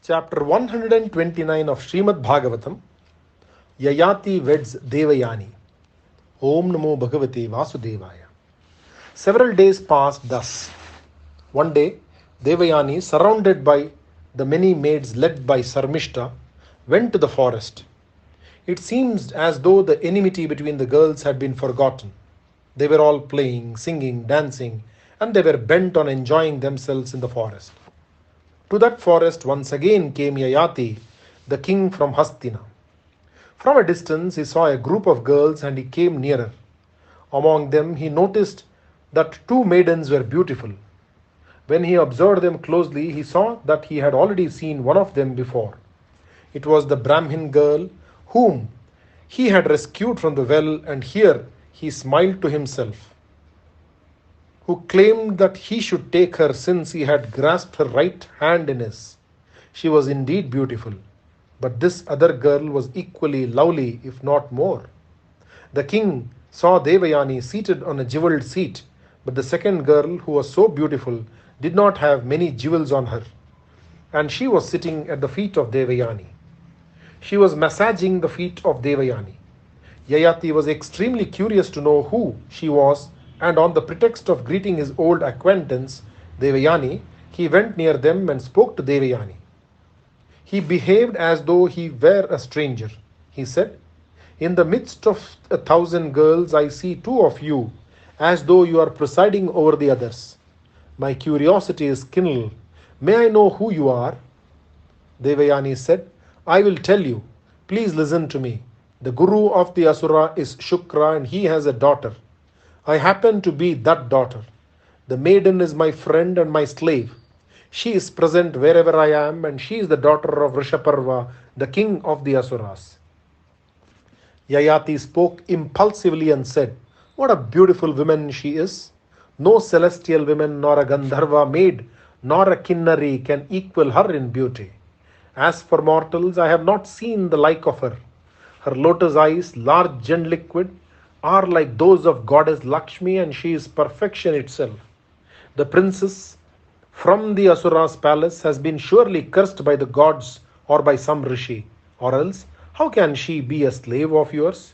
Chapter 129 of Shrimadbhagavatam. Yayati weds Devayani. Om Namo Bhagavate Vasudevaya. Several days passed thus. One day, Devayani, surrounded by the many maids led by Sarmishta, went to the forest. It seemed as though the enmity between the girls had been forgotten. They were all playing, singing, dancing, and they were bent on enjoying themselves in the forest. To that forest once again came Yayati, the king from Hastina. From a distance he saw a group of girls and he came nearer. Among them he noticed that two maidens were beautiful. When he observed them closely, he saw that he had already seen one of them before. It was the Brahmin girl whom he had rescued from the well, and here he smiled to himself, who claimed that he should take her since he had grasped her right hand in his. She was indeed beautiful, but this other girl was equally lovely, if not more. The king saw Devayani seated on a jeweled seat, but the second girl, who was so beautiful, did not have many jewels on her, and she was sitting at the feet of Devayani. She was massaging the feet of Devayani. Yayati was extremely curious to know who she was, and on the pretext of greeting his old acquaintance, Devayani, he went near them and spoke to Devayani. He behaved as though he were a stranger. He said, "In the midst of 1,000 girls, I see two of you, as though you are presiding over the others. My curiosity is kindled. May I know who you are?" Devayani said, "I will tell you. Please listen to me. The guru of the Asura is Shukra, and he has a daughter. I happen to be that daughter. The maiden is my friend and my slave. She is present wherever I am, and she is the daughter of Rishaparva, the king of the Asuras." Yayati spoke impulsively and said, "What a beautiful woman she is! No celestial woman, nor a Gandharva maid, nor a Kinnari can equal her in beauty. As for mortals, I have not seen the like of her. Her lotus eyes, large and liquid, are like those of goddess Lakshmi, and she is perfection itself. The princess from the Asura's palace has been surely cursed by the gods or by some rishi, or else how can she be a slave of yours?"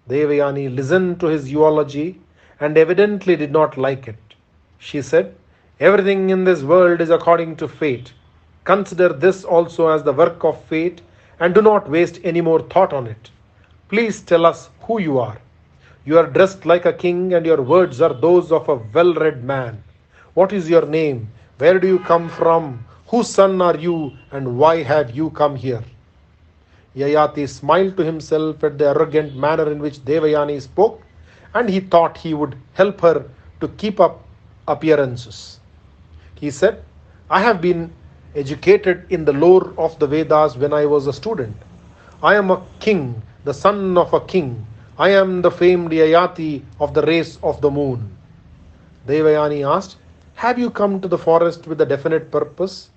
Devayani listened to his eulogy and evidently did not like it. She said, "Everything in this world is according to fate. Consider this also as the work of fate, and do not waste any more thought on it. Please tell us who you are. You are dressed like a king, and your words are those of a well-read man. What is your name? Where do you come from? Whose son are you, and why have you come here?" Yayati smiled to himself at the arrogant manner in which Devayani spoke, and he thought he would help her to keep up appearances. He said, "I have been educated in the lore of the Vedas when I was a student. I am a king, the son of a king. I am the famed Yayati of the race of the moon." Devayani asked, "Have you come to the forest with a definite purpose?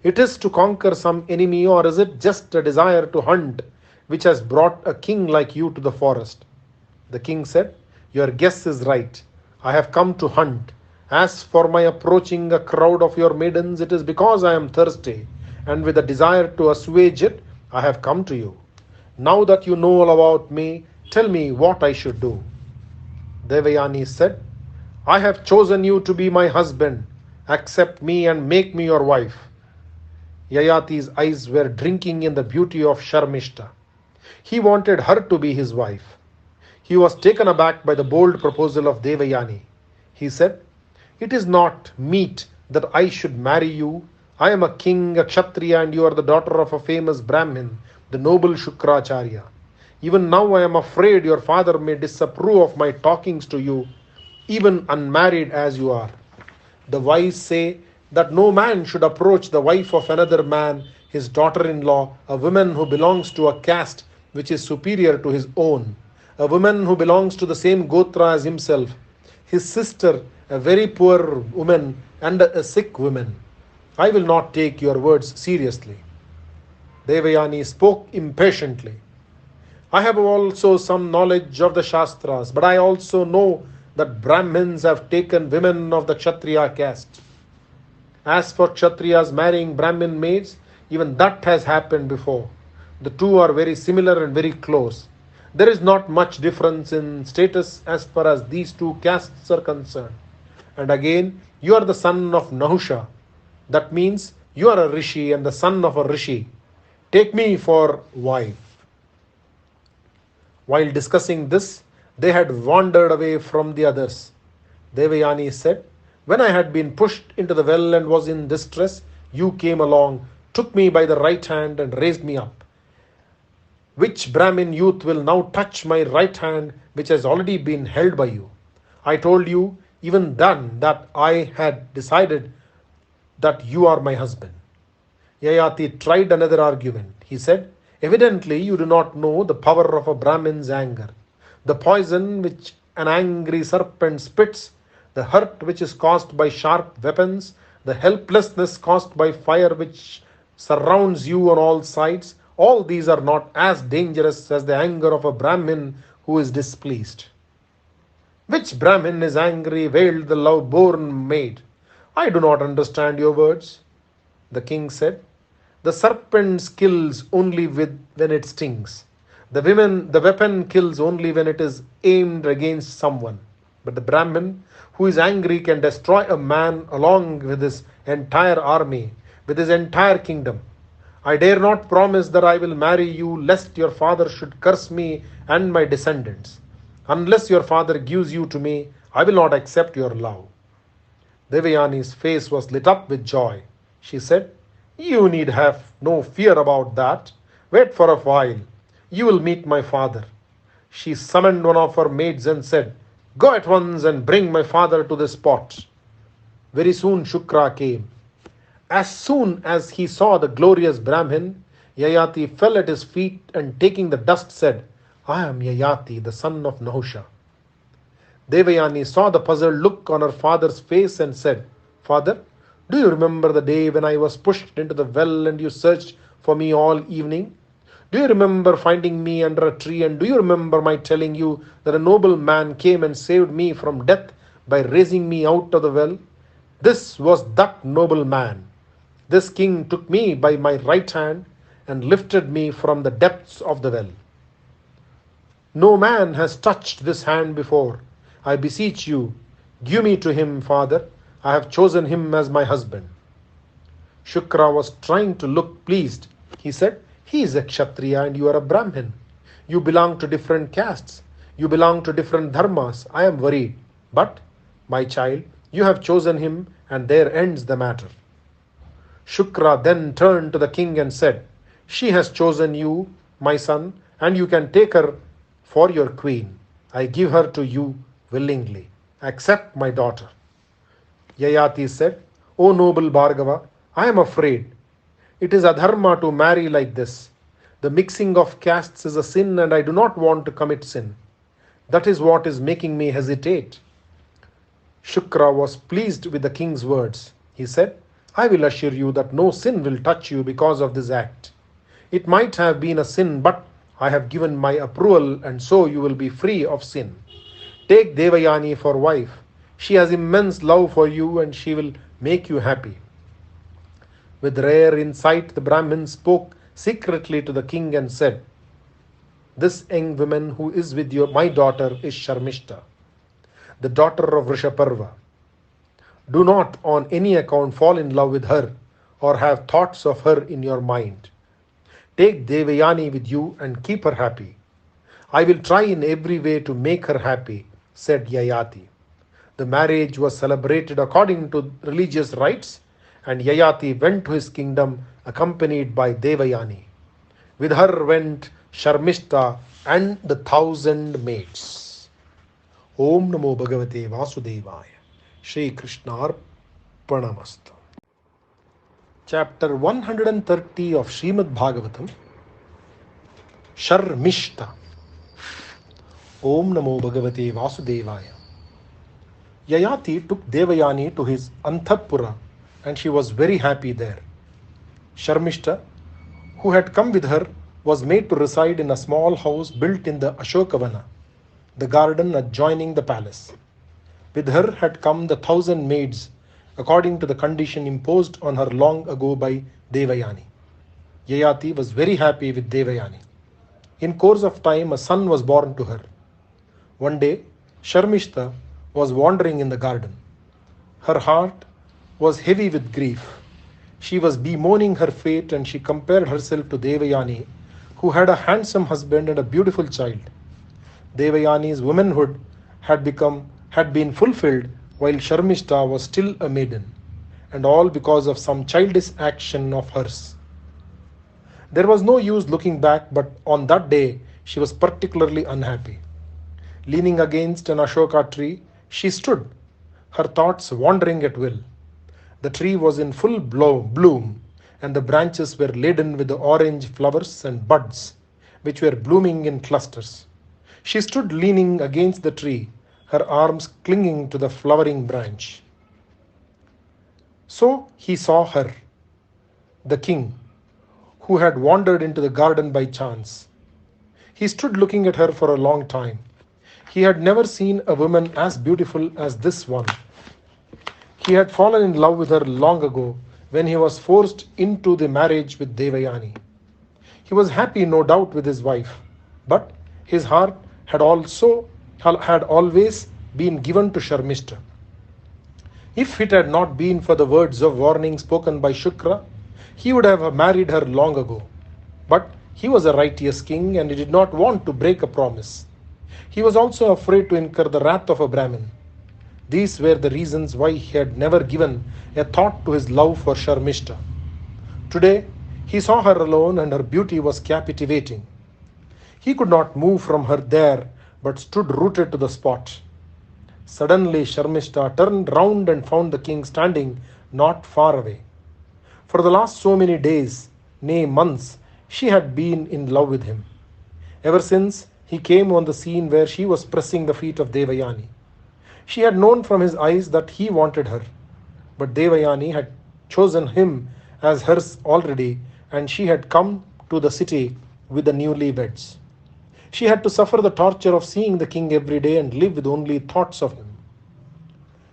It is to conquer some enemy, or is it just a desire to hunt which has brought a king like you to the forest?" The king said, "Your guess is right. I have come to hunt. As for my approaching a crowd of your maidens, it is because I am thirsty, and with a desire to assuage it, I have come to you. Now that you know all about me, tell me what I should do." Devayani said, "I have chosen you to be my husband. Accept me and make me your wife." Yayati's eyes were drinking in the beauty of Sharmishta. He wanted her to be his wife. He was taken aback by the bold proposal of Devayani. He said, "It is not meet that I should marry you. I am a king, a Kshatriya, and you are the daughter of a famous Brahmin, the noble Shukracharya. Even now I am afraid your father may disapprove of my talkings to you, even unmarried as you are. The wise say that no man should approach the wife of another man, his daughter-in-law, a woman who belongs to a caste which is superior to his own, a woman who belongs to the same gotra as himself, his sister, a very poor woman, and a sick woman. I will not take your words seriously." Devayani spoke impatiently. "I have also some knowledge of the Shastras, but I also know that Brahmins have taken women of the Kshatriya caste. As for Kshatriyas marrying Brahmin maids, Even that has happened before. The two are very similar and very close. There is not much difference in status as far as these two castes are concerned. And again, you are the son of Nahusha. That means you are a rishi and the son of a rishi. Take me for wife. While discussing this, they had wandered away from the others. Devayani said, "When I had been pushed into the well and was in distress, you came along, took me by the right hand and raised me up. Which Brahmin youth will now touch my right hand, which has already been held by you? I told you even then that I had decided that you are my husband." Yayati tried another argument. He said, "Evidently you do not know the power of a Brahmin's anger. The poison which an angry serpent spits, the hurt which is caused by sharp weapons, the helplessness caused by fire which surrounds you on all sides, all these are not as dangerous as the anger of a Brahmin who is displeased." "Which Brahmin is angry?" wailed the low-born maid. "I do not understand your words." The king said, "The serpent kills only when it stings. The weapon kills only when it is aimed against someone. But the Brahmin who is angry can destroy a man along with his entire army, with his entire kingdom. I dare not promise that I will marry you, lest your father should curse me and my descendants. Unless your father gives you to me, I will not accept your love." Devayani's face was lit up with joy. She said, "You need have no fear about that. Wait for a while. You will meet my father." She summoned one of her maids and said, "Go at once and bring my father to this spot." Very soon Shukra came. As soon as he saw the glorious Brahmin, Yayati fell at his feet and taking the dust said, "I am Yayati, the son of Nahusha." Devayani saw the puzzled look on her father's face and said, "Father, do you remember the day when I was pushed into the well and you searched for me all evening? Do you remember finding me under a tree, and do you remember my telling you that a noble man came and saved me from death by raising me out of the well? This was that noble man. This king took me by my right hand and lifted me from the depths of the well. No man has touched this hand before. I beseech you, give me to him, father. I have chosen him as my husband." Shukra was trying to look pleased. He said, "He is a Kshatriya and you are a Brahmin. You belong to different castes. You belong to different dharmas. I am worried. But, my child, you have chosen him and there ends the matter." Shukra then turned to the king and said, "She has chosen you, my son, and you can take her for your queen. I give her to you willingly. Accept my daughter." Yayati said, "O noble Bhargava, I am afraid. It is adharma to marry like this. The mixing of castes is a sin and I do not want to commit sin. That is what is making me hesitate." Shukra was pleased with the king's words. He said, "I will assure you that no sin will touch you because of this act. It might have been a sin, but I have given my approval and so you will be free of sin. Take Devayani for wife. She has immense love for you and she will make you happy." With rare insight, the Brahmin spoke secretly to the king and said, "This young woman who is with my daughter is Sharmishta, the daughter of Rishaparva. Do not on any account fall in love with her or have thoughts of her in your mind. Take Devayani with you and keep her happy." "I will try in every way to make her happy," said Yayati. The marriage was celebrated according to religious rites, and Yayati went to his kingdom accompanied by Devayani. With her went Sharmishta and the 1,000 maids. Om Namo Bhagavate Vasudevaya. Shri Krishna Arpanamastu. Chapter 130 of Shrimadbhagavatam. Sharmishta. Om Namo Bhagavate Vasudevaya. Yayati took Devayani to his Anthapura and she was very happy there. Sharmishta, who had come with her, was made to reside in a small house built in the Ashokavana, the garden adjoining the palace. With her had come the 1,000 maids, according to the condition imposed on her long ago by Devayani. Yayati was very happy with Devayani. In course of time, a son was born to her. One day, Sharmishta was wandering in the garden. Her heart was heavy with grief. She was bemoaning her fate, and she compared herself to Devayani, who had a handsome husband and a beautiful child. Devayani's womanhood had been fulfilled while Sharmishta was still a maiden, and all because of some childish action of hers. There was no use looking back, but on that day she was particularly unhappy. Leaning against an Ashoka tree, she stood, her thoughts wandering at will. The tree was in full bloom, and the branches were laden with the orange flowers and buds, which were blooming in clusters. She stood leaning against the tree, her arms clinging to the flowering branch. So he saw her, the king, who had wandered into the garden by chance. He stood looking at her for a long time. He had never seen a woman as beautiful as this one. He had fallen in love with her long ago when he was forced into the marriage with Devayani. He was happy, no doubt, with his wife, but his heart had always been given to Sharmishta. If it had not been for the words of warning spoken by Shukra, he would have married her long ago. But he was a righteous king, and he did not want to break a promise. He was also afraid to incur the wrath of a Brahmin. These were the reasons why he had never given a thought to his love for Sharmishta. Today, he saw her alone, and her beauty was captivating. He could not move from her there, but stood rooted to the spot. Suddenly, Sharmishta turned round and found the king standing not far away. For the last so many days, nay months, she had been in love with him. Ever since he came on the scene where she was pressing the feet of Devayani. She had known from his eyes that he wanted her, but Devayani had chosen him as hers already, and she had come to the city with the newlyweds. She had to suffer the torture of seeing the king every day and live with only thoughts of him.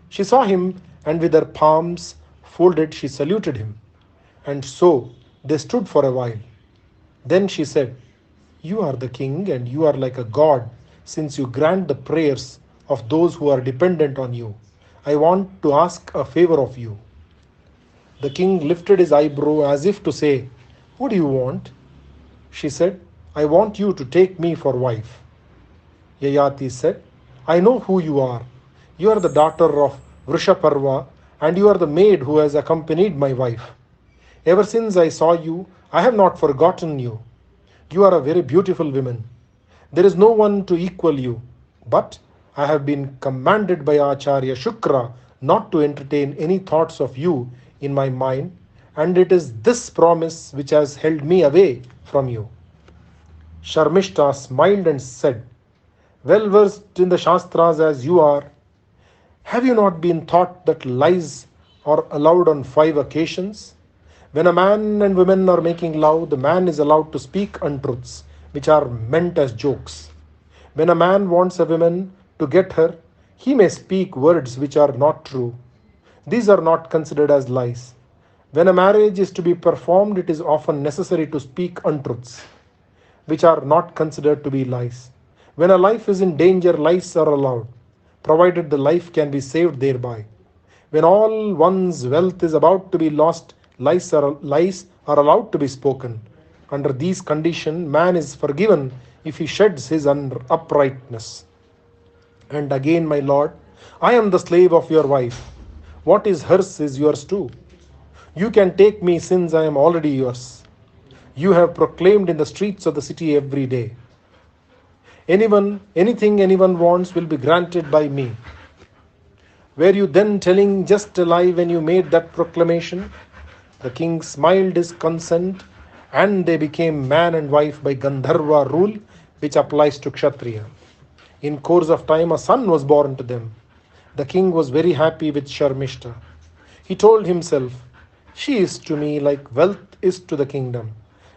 She saw him, and with her palms folded she saluted him, and so they stood for a while. Then she said, "You are the king, and you are like a god, since you grant the prayers of those who are dependent on you. I want to ask a favor of you." The king lifted his eyebrow as if to say, "What do you want?" She said, "I want you to take me for wife." Yayati said, "I know who you are. You are the daughter of Vrishaparva, and you are the maid who has accompanied my wife. Ever since I saw you, I have not forgotten you. You are a very beautiful woman. There is no one to equal you. But I have been commanded by Acharya Shukra not to entertain any thoughts of you in my mind, and it is this promise which has held me away from you." Sharmishta smiled and said, "Well versed in the Shastras as you are, have you not been taught that lies are allowed on 5 occasions? When a man and woman are making love, the man is allowed to speak untruths, which are meant as jokes. When a man wants a woman to get her, he may speak words which are not true. These are not considered as lies. When a marriage is to be performed, it is often necessary to speak untruths, which are not considered to be lies. When a life is in danger, lies are allowed, provided the life can be saved thereby. When all one's wealth is about to be lost, lies are allowed to be spoken. Under these conditions, man is forgiven if he sheds his uprightness. And again, my lord, I am the slave of your wife. What is hers is yours too. You can take me since I am already yours. You have proclaimed in the streets of the city every day. Anything anyone wants will be granted by me. Were you then telling just a lie when you made that proclamation?" The king smiled his consent, and they became man and wife by Gandharva rule, which applies to Kshatriya. In course of time, a son was born to them. The king was very happy with Sharmishta. He told himself, "She is to me like wealth is to the kingdom,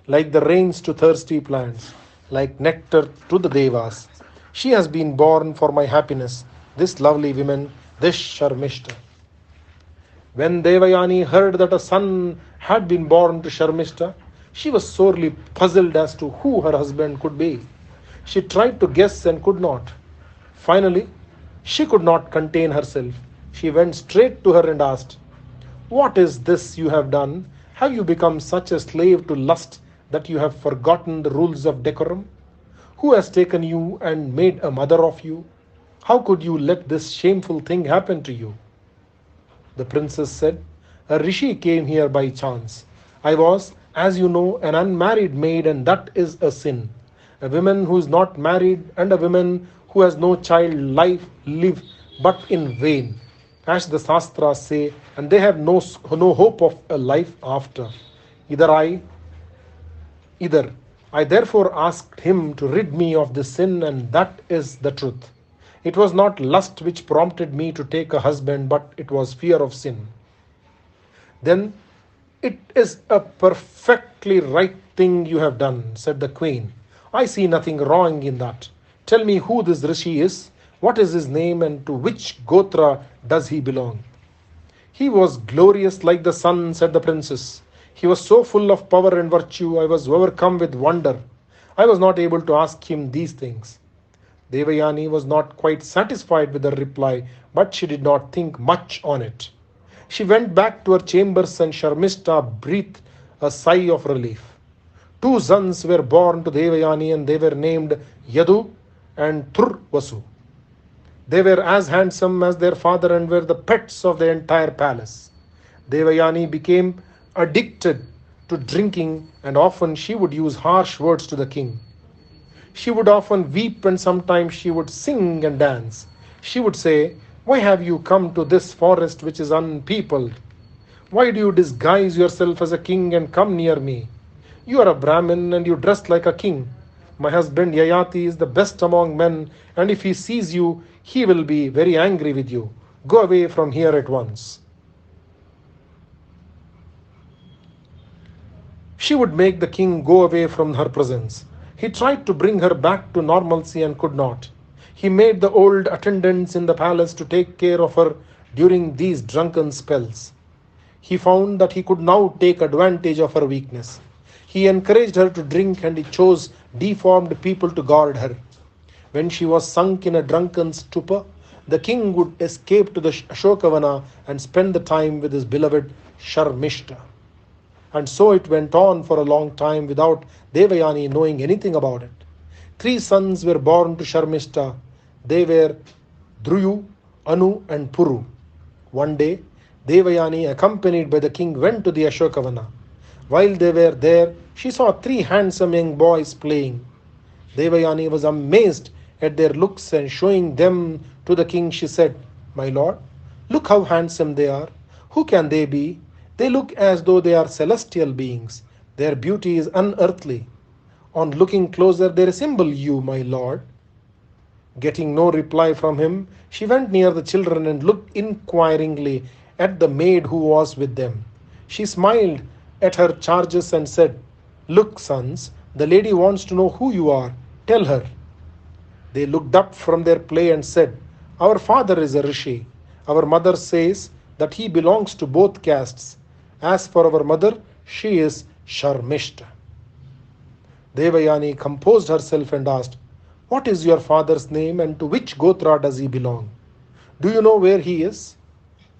like the rains to thirsty plants, like nectar to the devas. She has been born for my happiness, this lovely woman, this Sharmishta." When Devayani heard that a son had been born to Sharmishta, She was sorely puzzled as to who her husband could be. She tried to guess and could not. Finally, she could not contain herself. She went straight to her and asked, "What is this you have done? Have you become such a slave to lust that you have forgotten the rules of decorum? Who has taken you and made a mother of you? How could you let this shameful thing happen to you?" The princess said, "A rishi came here by chance. I was, as you know, an unmarried maid, and that is a sin. A woman who is not married and a woman who has no child live but in vain, as the Shastras say, and they have no hope of a life after. Either I Either I therefore asked him to rid me of this sin, and that is the truth. It was not lust which prompted me to take a husband, but it was fear of sin." "Then it is a perfectly right thing you have done," said the queen. "I see nothing wrong in that. Tell me who this rishi is, what is his name, and to which gotra does he belong?" "He was glorious like the sun," said the princess. "He was so full of power and virtue, I was overcome with wonder. I was not able to ask him these things." Devayani was not quite satisfied with her reply, but she did not think much on it. She went back to her chambers, and Sharmishta breathed a sigh of relief. Two sons were born to Devayani, and they were named Yadu and Turvasu. They were as handsome as their father and were the pets of the entire palace. Devayani became addicted to drinking, and often she would use harsh words to the king. She would often weep, and sometimes she would sing and dance. She would say, "Why have you come to this forest which is unpeopled? Why do you disguise yourself as a king and come near me? You are a Brahmin and you dress like a king. My husband Yayati is the best among men, and if he sees you, he will be very angry with you. Go away from here at once." She would make the king go away from her presence. He tried to bring her back to normalcy and could not. He made the old attendants in the palace to take care of her during these drunken spells. He found that he could now take advantage of her weakness. He encouraged her to drink, and he chose deformed people to guard her. When she was sunk in a drunken stupor, the king would escape to the Ashokavana and spend the time with his beloved Sharmishta. And so it went on for a long time without Devayani knowing anything about it. 3 sons were born to Sharmishta. They were Dhruyu, Anu, and Puru. One day, Devayani, accompanied by the king, went to the Ashokavana. While they were there, she saw 3 handsome young boys playing. Devayani was amazed at their looks, and showing them to the king, she said, "My lord, look how handsome they are. Who can they be? They look as though they are celestial beings. Their beauty is unearthly. On looking closer, they resemble you, my lord." Getting no reply from him, she went near the children and looked inquiringly at the maid who was with them. She smiled at her charges and said, "Look, sons, the lady wants to know who you are. Tell her." They looked up from their play and said, "Our father is a rishi. Our mother says that he belongs to both castes. As for our mother, she is Sharmishta." Devayani composed herself and asked, "What is your father's name, and to which gotra does he belong? Do you know where he is?"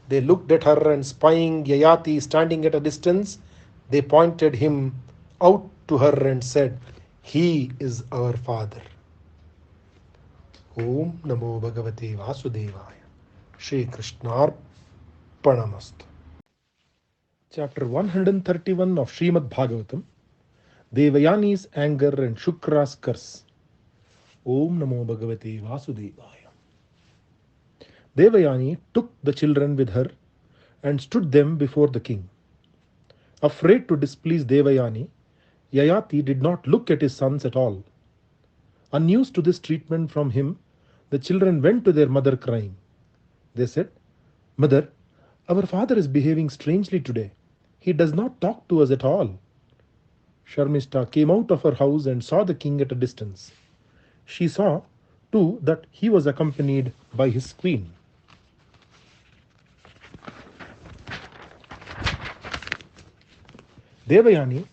They looked at her, and spying Yayati standing at a distance, they pointed him out to her and said, "He is our father." Om Namo Bhagavate Vasudevaya. Shri Krishnarpanamastu. Chapter 131 of Shrimadbhagavatam, Devayani's anger and Shukra's curse. Om Namo Bhagavate Vasudevaya. Devayani took the children with her and stood them before the king. Afraid to displease Devayani, Yayati did not look at his sons at all. Unused to this treatment from him, the children went to their mother crying. They said, "Mother, our father is behaving strangely today. He does not talk to us at all." Sharmishta came out of her house and saw the king at a distance. She saw, too, that he was accompanied by his queen. Devayani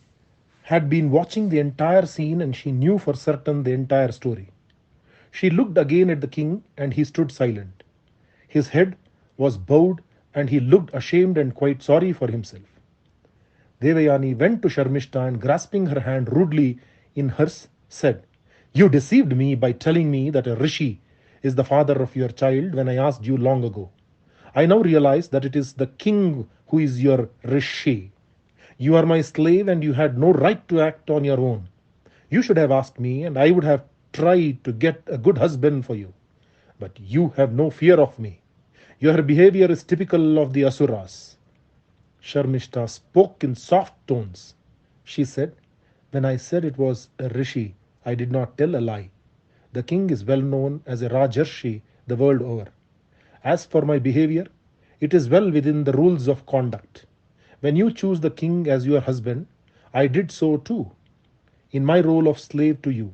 had been watching the entire scene and she knew for certain the entire story. She looked again at the king and he stood silent. His head was bowed and he looked ashamed and quite sorry for himself. Devayani went to Sharmishta and grasping her hand rudely in hers said, "You deceived me by telling me that a rishi is the father of your child when I asked you long ago. I now realize that it is the king who is your rishi. You are my slave and you had no right to act on your own. You should have asked me and I would have tried to get a good husband for you. But you have no fear of me. Your behavior is typical of the Asuras." Sharmishta spoke in soft tones. She said, "When I said it was a rishi, I did not tell a lie. The king is well known as a Rajarshi the world over. As for my behavior, it is well within the rules of conduct. When you choose the king as your husband, I did so too, in my role of slave to you.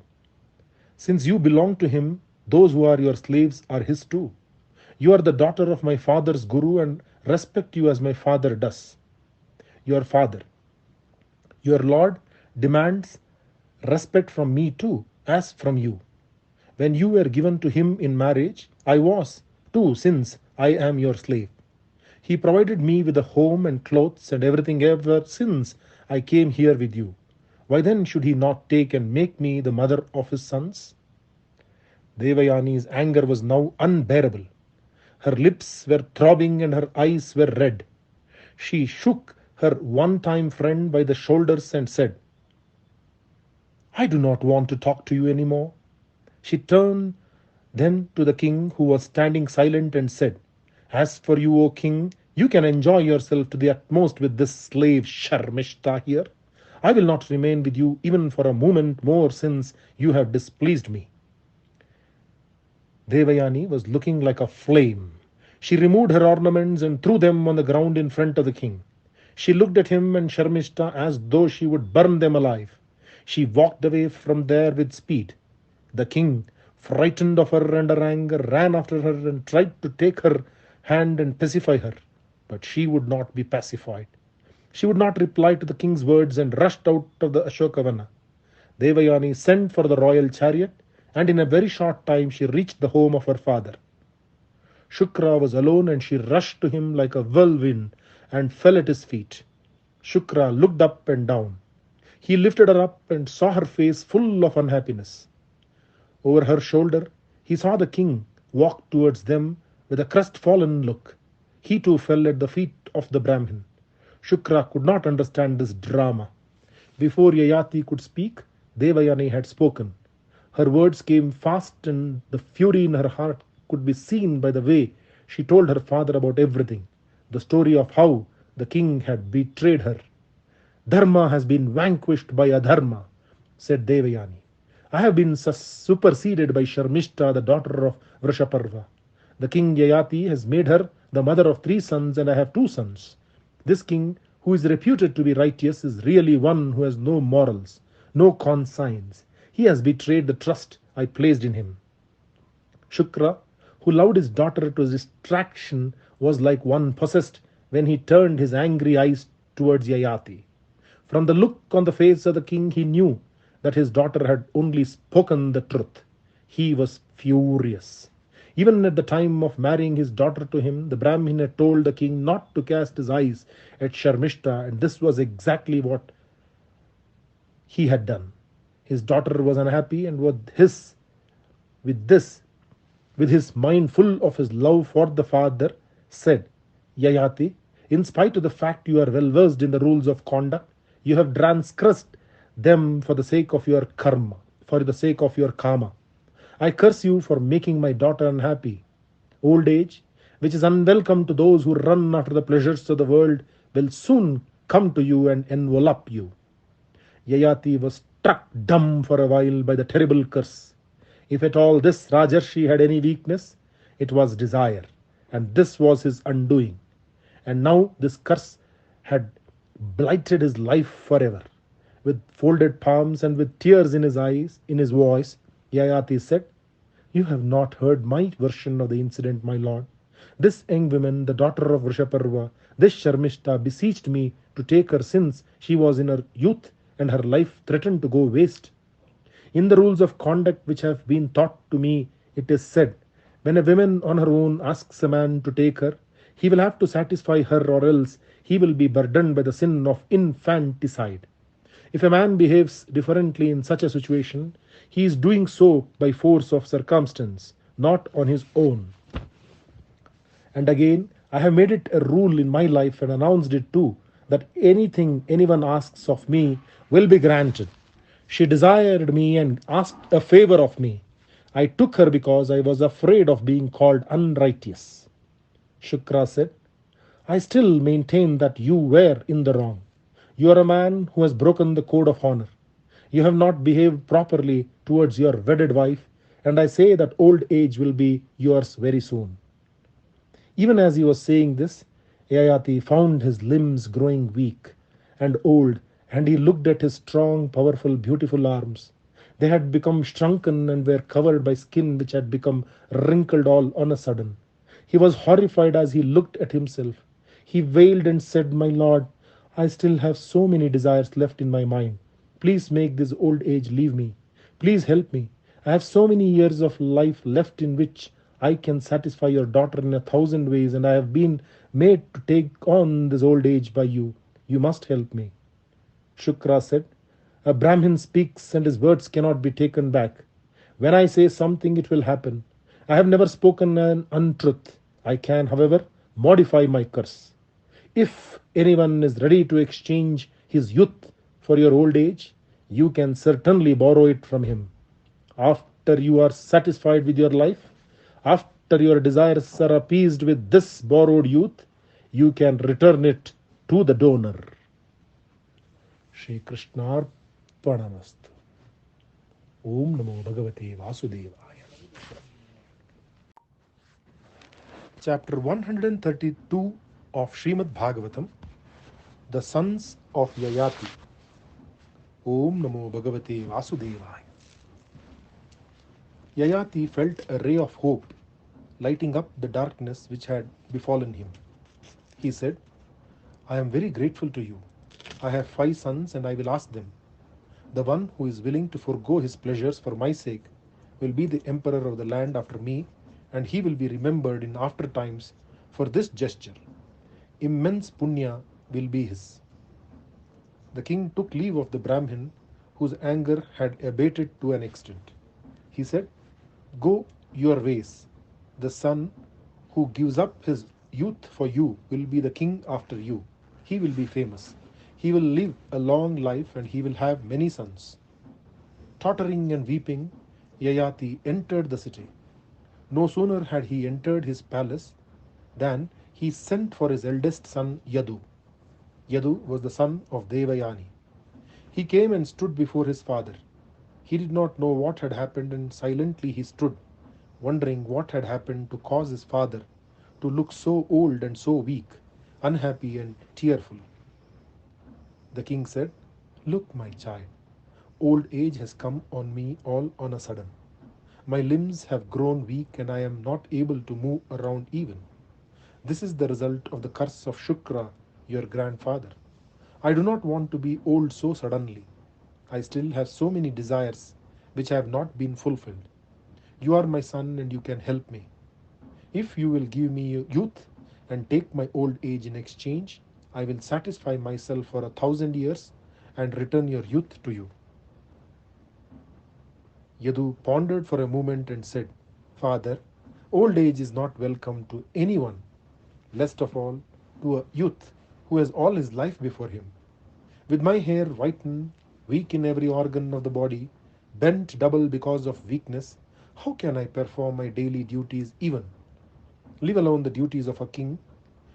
Since you belong to him, those who are your slaves are his too. You are the daughter of my father's guru and respect you as my father does. Your father, your lord, demands respect from me too, as from you. When you were given to him in marriage, I was too, since I am your slave. He provided me with a home and clothes and everything ever since I came here with you. Why then should he not take and make me the mother of his sons?" Devayani's anger was now unbearable. Her lips were throbbing and her eyes were red. She shook her one-time friend by the shoulders and said, "I do not want to talk to you anymore." She turned then to the king, who was standing silent, and said, "As for you, O king, you can enjoy yourself to the utmost with this slave Sharmishta here. I will not remain with you even for a moment more, since you have displeased me." Devayani was looking like a flame. She removed her ornaments and threw them on the ground in front of the king. She looked at him and Sharmishta as though she would burn them alive. She walked away from there with speed. The king, frightened of her and her anger, ran after her and tried to take her hand and pacify her. But she would not be pacified. She would not reply to the king's words and rushed out of the Ashokavana. Devayani sent for the royal chariot, and in a very short time she reached the home of her father. Shukra was alone and she rushed to him like a whirlwind and fell at his feet. Shukra looked up and down. He lifted her up and saw her face full of unhappiness. Over her shoulder, he saw the king walk towards them with a crestfallen look. He too fell at the feet of the Brahmin. Shukra could not understand this drama. Before Yayati could speak, Devayani had spoken. Her words came fast and the fury in her heart could be seen by the way she told her father about everything. The story of how the king had betrayed her. "Dharma has been vanquished by adharma," said Devayani. "I have been superseded by Sharmishta, the daughter of Vrishaparva. The king Yayati has made her the mother of 3 sons and I have 2 sons. This king, who is reputed to be righteous, is really one who has no morals, no conscience. He has betrayed the trust I placed in him." Shukra, who loved his daughter to distraction, was like one possessed when he turned his angry eyes towards Yayati. From the look on the face of the king, he knew that his daughter had only spoken the truth. He was furious. Even at the time of marrying his daughter to him, the Brahmin had told the king not to cast his eyes at Sharmishta, and this was exactly what he had done. His daughter was unhappy, and with his mind full of his love for the father, said, "Yayati, in spite of the fact you are well versed in the rules of conduct, you have transgressed them for the sake of your karma, for the sake of your karma. I curse you for making my daughter unhappy. Old age, which is unwelcome to those who run after the pleasures of the world, will soon come to you and envelop you." Yayati was struck dumb for a while by the terrible curse. If at all this Rajarshi had any weakness, it was desire, and this was his undoing. And now this curse had blighted his life forever. With folded palms and with tears in his eyes, in his voice, Yayati said, "You have not heard my version of the incident, my lord. This young woman, the daughter of Vrishaparva, this Sharmishta, beseeched me to take her since she was in her youth and her life threatened to go waste. In the rules of conduct which have been taught to me, it is said, when a woman on her own asks a man to take her, he will have to satisfy her, or else he will be burdened by the sin of infanticide. If a man behaves differently in such a situation, he is doing so by force of circumstance, not on his own. And again, I have made it a rule in my life and announced it too, that anything anyone asks of me will be granted. She desired me and asked a favor of me. I took her because I was afraid of being called unrighteous. Shukra said, I still maintain that you were in the wrong. You are a man who has broken the code of honor. You have not behaved properly towards your wedded wife, and I say that old age will be yours very soon. Even as he was saying this, Yayati found his limbs growing weak and old, and he looked at his strong, powerful, beautiful arms. They had become shrunken and were covered by skin which had become wrinkled all on a sudden. He was horrified as he looked at himself. He wailed and said, My lord, I still have so many desires left in my mind. Please make this old age leave me. Please help me. I have so many years of life left in which I can satisfy your daughter in 1,000 ways, and I have been made to take on this old age by you. You must help me. Shukra said, A Brahmin speaks and his words cannot be taken back. When I say something, it will happen. I have never spoken an untruth. I can, however, modify my curse. If anyone is ready to exchange his youth for your old age, you can certainly borrow it from him. After you are satisfied with your life, after your desires are appeased with this borrowed youth, you can return it to the donor. Shri Krishna Arpanamastu. Om Namo Bhagavate Vasudevaya. Chapter 132 of Shrimadbhagavatam, The Sons of Yayati. Om Namo Bhagavate Vasudevaya. Yayati felt a ray of hope lighting up the darkness which had befallen him. He said, I am very grateful to you. I have 5 sons and I will ask them. The one who is willing to forego his pleasures for my sake will be the emperor of the land after me, and he will be remembered in after times for this gesture. Immense punya will be his. The king took leave of the Brahmin, whose anger had abated to an extent. He said, Go your ways. The son who gives up his youth for you will be the king after you. He will be famous. He will live a long life and he will have many sons. Tottering and weeping, Yayati entered the city. No sooner had he entered his palace than he sent for his eldest son Yadu. Yadu was the son of Devayani. He came and stood before his father. He did not know what had happened, and silently he stood, wondering what had happened to cause his father to look so old and so weak, unhappy and tearful. The king said, Look, my child, old age has come on me all on a sudden. My limbs have grown weak and I am not able to move around even. This is the result of the curse of Shukra, your grandfather. I do not want to be old so suddenly. I still have so many desires which have not been fulfilled. You are my son and you can help me. If you will give me youth and take my old age in exchange, I will satisfy myself for 1,000 years and return your youth to you. Yadu pondered for a moment and said, Father, old age is not welcome to anyone, least of all to a youth who has all his life before him. With my hair whitened, weak in every organ of the body, bent double because of weakness, how can I perform my daily duties even? Leave alone the duties of a king.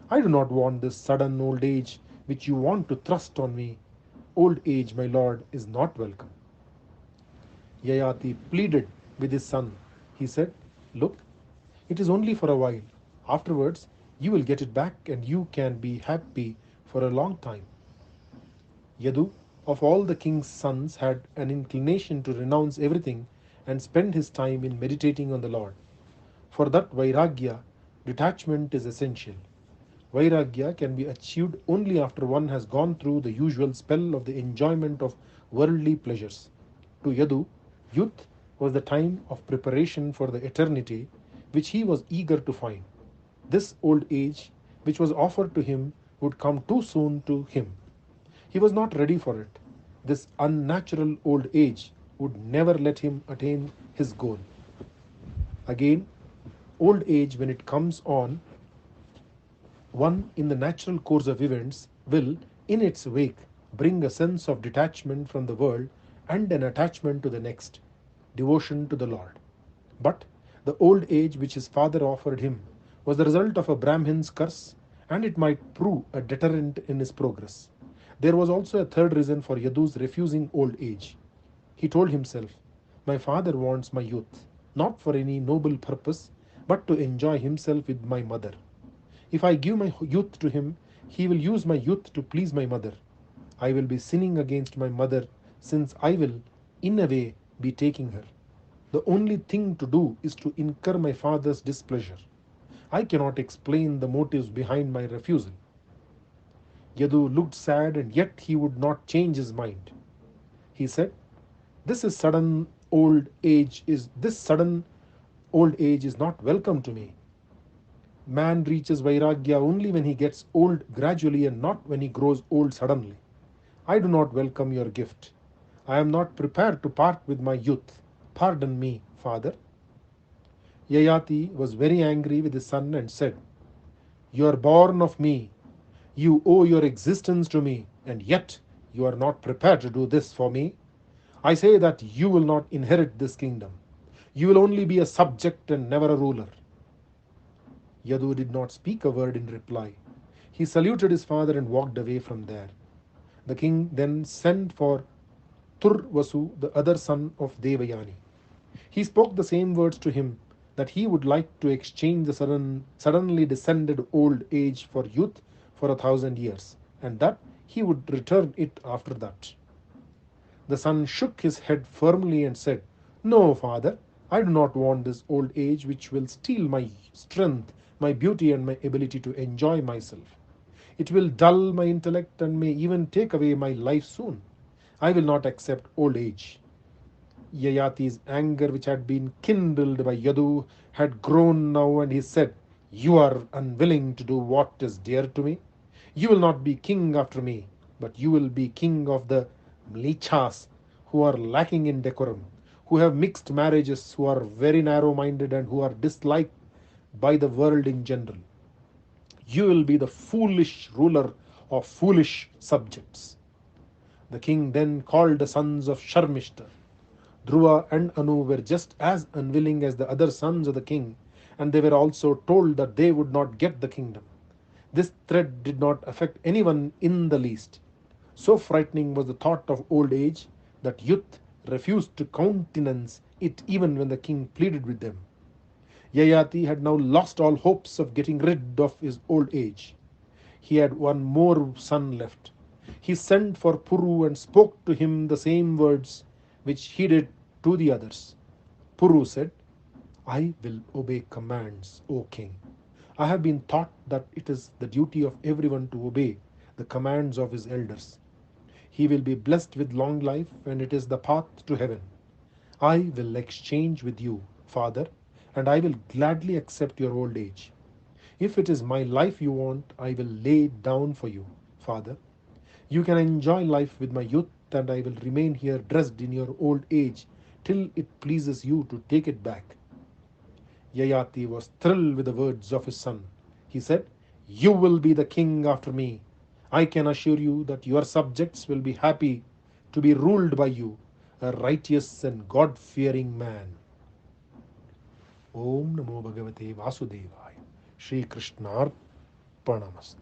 I do not want this sudden old age which you want to thrust on me. Old age, my lord, is not welcome. Yayati pleaded with his son. He said, Look, it is only for a while. Afterwards, you will get it back and you can be happy for a long time. Yadu, of all the king's sons, had an inclination to renounce everything and spend his time in meditating on the Lord. For that vairagya, detachment is essential. Vairagya can be achieved only after one has gone through the usual spell of the enjoyment of worldly pleasures. To Yadu, youth was the time of preparation for the eternity which he was eager to find. This old age, which was offered to him, would come too soon to him. He was not ready for it. This unnatural old age would never let him attain his goal. Again, old age, when it comes on one in the natural course of events, will, in its wake, bring a sense of detachment from the world and an attachment to the next, devotion to the Lord. But the old age which his father offered him was the result of a Brahmin's curse, and it might prove a deterrent in his progress. There was also a third reason for Yadu's refusing old age. He told himself, "My father wants my youth, not for any noble purpose, but to enjoy himself with my mother. If I give my youth to him, he will use my youth to please my mother. I will be sinning against my mother, since I will, in a way, be taking her. The only thing to do is to incur my father's displeasure. I cannot explain the motives behind my refusal." Yadu looked sad, and yet he would not change his mind. He said, This sudden old age is not welcome to me. Man reaches Vairagya only when he gets old gradually and not when he grows old suddenly. I do not welcome your gift. I am not prepared to part with my youth. Pardon me, father." Yayati was very angry with his son and said, "You are born of me. You owe your existence to me, and yet you are not prepared to do this for me. I say that you will not inherit this kingdom. You will only be a subject and never a ruler." Yadu did not speak a word in reply. He saluted his father and walked away from there. The king then sent for Turvasu, the other son of Devayani. He spoke the same words to him, that he would like to exchange the suddenly descended old age for youth for 1,000 years, and that he would return it after that. The son shook his head firmly and said, "No, father, I do not want this old age which will steal my strength, my beauty, and my ability to enjoy myself. It will dull my intellect and may even take away my life soon. I will not accept old age." Yayati's anger, which had been kindled by Yadu, had grown now, and he said, "You are unwilling to do what is dear to me. You will not be king after me, but you will be king of the Mlichas, who are lacking in decorum, who have mixed marriages, who are very narrow-minded, and who are disliked by the world in general. You will be the foolish ruler of foolish subjects." The king then called the sons of Sharmishta. Dhruva and Anu were just as unwilling as the other sons of the king, and they were also told that they would not get the kingdom. This threat did not affect anyone in the least. So frightening was the thought of old age that youth refused to countenance it even when the king pleaded with them. Yayati had now lost all hopes of getting rid of his old age. He had one more son left. He sent for Puru and spoke to him the same words which he did to the others. Puru said, "I will obey commands, O king. I have been taught that it is the duty of everyone to obey the commands of his elders. He will be blessed with long life, and it is the path to heaven. I will exchange with you, father, and I will gladly accept your old age. If it is my life you want, I will lay it down for you, father. You can enjoy life with my youth, and I will remain here dressed in your old age till it pleases you to take it back." Yayati was thrilled with the words of his son. He said, "You will be the king after me. I can assure you that your subjects will be happy to be ruled by you, a righteous and God-fearing man." Om Namo Bhagavate Vasudevaya. Shri Krishnarpanamast.